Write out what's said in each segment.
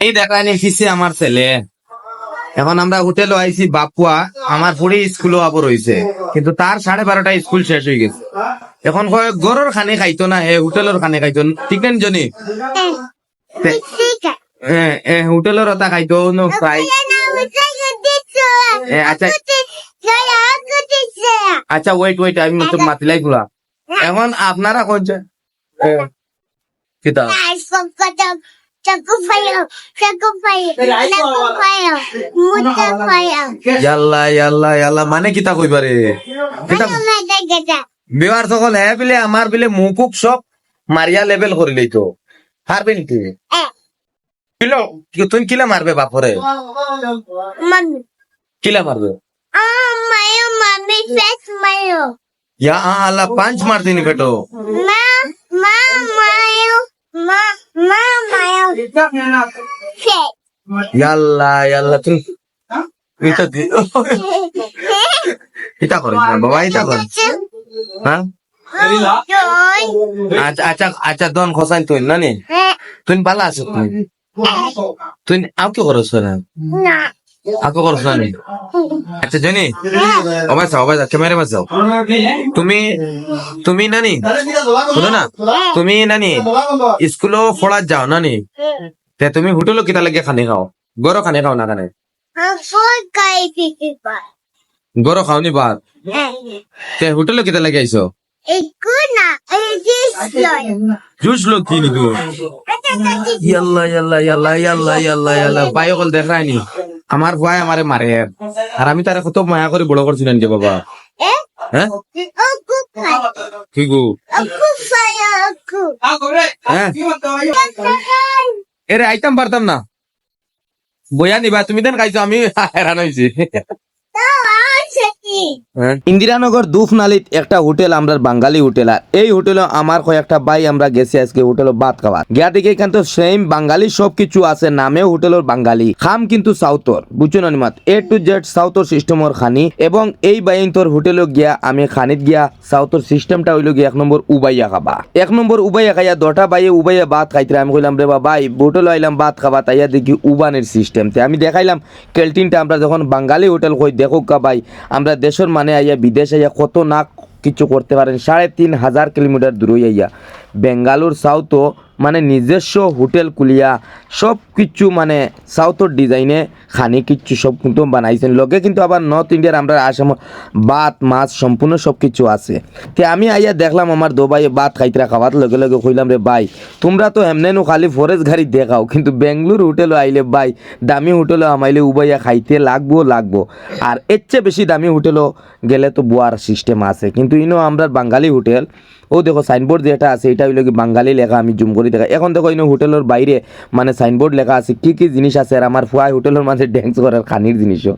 এই দেখানি ফিসে আমার ছেলে এখন আমরা হোটেলে আইছি বাপুয়া আমার পরে স্কুলও আবার হয়েছে কিন্তু তার 12:30 স্কুল শেষ হয়ে গেছে এখন কয় গরুর খানি খাইতো না হোটেলের খানি খাইতো ঠিক না জনি হোটেলের ওটা খাইতো ফ্রাই আচ্ছা আচ্ছা ওয়েট আমি তো মাতিলাই গুলা এখন আপনারা কোনছে কিতা মানে কিতা কইবারে বিবার সকল হ্যাঁ বিলে আমার বিলে মুকুক সব মারিয়া লেভেল করিলেই তো পারবে নাকি কিলো তুই কিলা মারবে বাপরে কিলা মারবে या अल्लाह पांच मार देनी बेटो यल्ला यल्ला तुम इता करो बाबा इता करो हाँ अच्छा अच्छा दोन खोसान तुन ना नी तुन बाला असत तुन आप क्यों करो सर आपको करो सुना नहीं अच्छा जनी अबाज कैमरे में जाओ तुम्ही नानी बोलो ना तुम्ही नानी स्कूलो फोड़ा जाओ नानी ते तुम्ही होटलो किता लगे खाने खाओ गोरो खाने खाओ ना खाने गोरो खाओ नहीं बात ते होटलो किता लगे आइसो जूस लो तीन को Yalla Yalla Yalla Yalla Yalla Yalla bio कल देख रहा है नहीं আমার ভয় আমারে মারে আর আমি তারা কত মায়া করে বড় করছি নাকি বাবা হ্যাঁ কি গো এরে আইতাম পারতাম না বইয়া নিবা তুমি দেন খাইছো আমি হেরান হয়েছি ইন্দিরানগর দুফনালিত একটা হোটেল আমরা বাঙালি হোটেল আর এই হোটেলে আমার কয়েকটা ভাই আমরা গেছি আজকে হোটেলে ভাত খাওয়া গিয়া দেখে কিন্তু সেম বাঙালি সবকিছু আছে নামেও হোটেলের বাঙালি খাম কিন্তু সাউথর বুঝছো না নিমাত A to Z সাউথর সিস্টেমর খানি এবং এই বাইন্তর হোটেলে গিয়া আমি খানিত গিয়া সাউথর সিস্টেমটা হইল গিয়া 1 নম্বর উবাইয়া খাবা 1 নম্বর উবাইয়া খাইয়া 2টা বাইয়ে উবাইয়া ভাত খাইতে আমি কইলাম রে ভাই হোটেলে আইলাম ভাত খাবা তাইয়া দেখি উবানের সিস্টেম তে আমি দেখাইলাম ক্যান্টিনটা আমরা যখন বাঙালি হোটেল কই দেখো কা ভাই আমরা দেশের মানে আইয়া বিদেশ আইয়া কত না কিছু করতে পারেন 3,500 কিলোমিটার দূরে আইয়া বেঙ্গালুর সাউথও মানে নিজস্ব হোটেল কুলিয়া সব কিছু মানে সাউথর ডিজাইনে খানি কিচ্ছু সব কিন্তু বানাইছেন লগে কিন্তু আবার নর্থ ইন্ডিয়ার আমরা আসাম ভাত মাছ সম্পূর্ণ সব কিছু আছে তে আমি আইয়া দেখলাম আমার দো ভাই ভাত খাইতরা খাওয়ার লগে লগে কইলাম রে ভাই তোমরা তো এমনেনো খালি ফরেস্ট গাড়ি দেখাও কিন্তু বেঙ্গলুর হোটেলে আইলে ভাই দামি হোটেলে আমাইলে উবাইয়া খাইতে লাগবো আর এর চেয়ে বেশি দামি হোটেলও গেলে তো বুয়ার সিস্টেম আছে কিন্তু ইনো আমরা বাঙালি হোটেল ও দেখো সাইনবোর্ড যেটা আছে এটা হইল কি বাঙালি লেখা আমি জুম করে দেখা এখন দেখো ইনো হোটেলের বাইরে মানে সাইনবোর্ড লেখা আছে কি কি জিনিস আছে আর আমার ফুয়াই হোটেলের মাঝে ড্যান্স করার খানির জিনিসও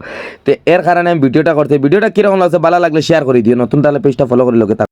তো এর কারণে আমি ভিডিওটা করতে ভিডিওটা কিরকম লাগছে ভালো লাগলে শেয়ার করে দিও নতুন তাহলে পেজটা ফলো করে লোকে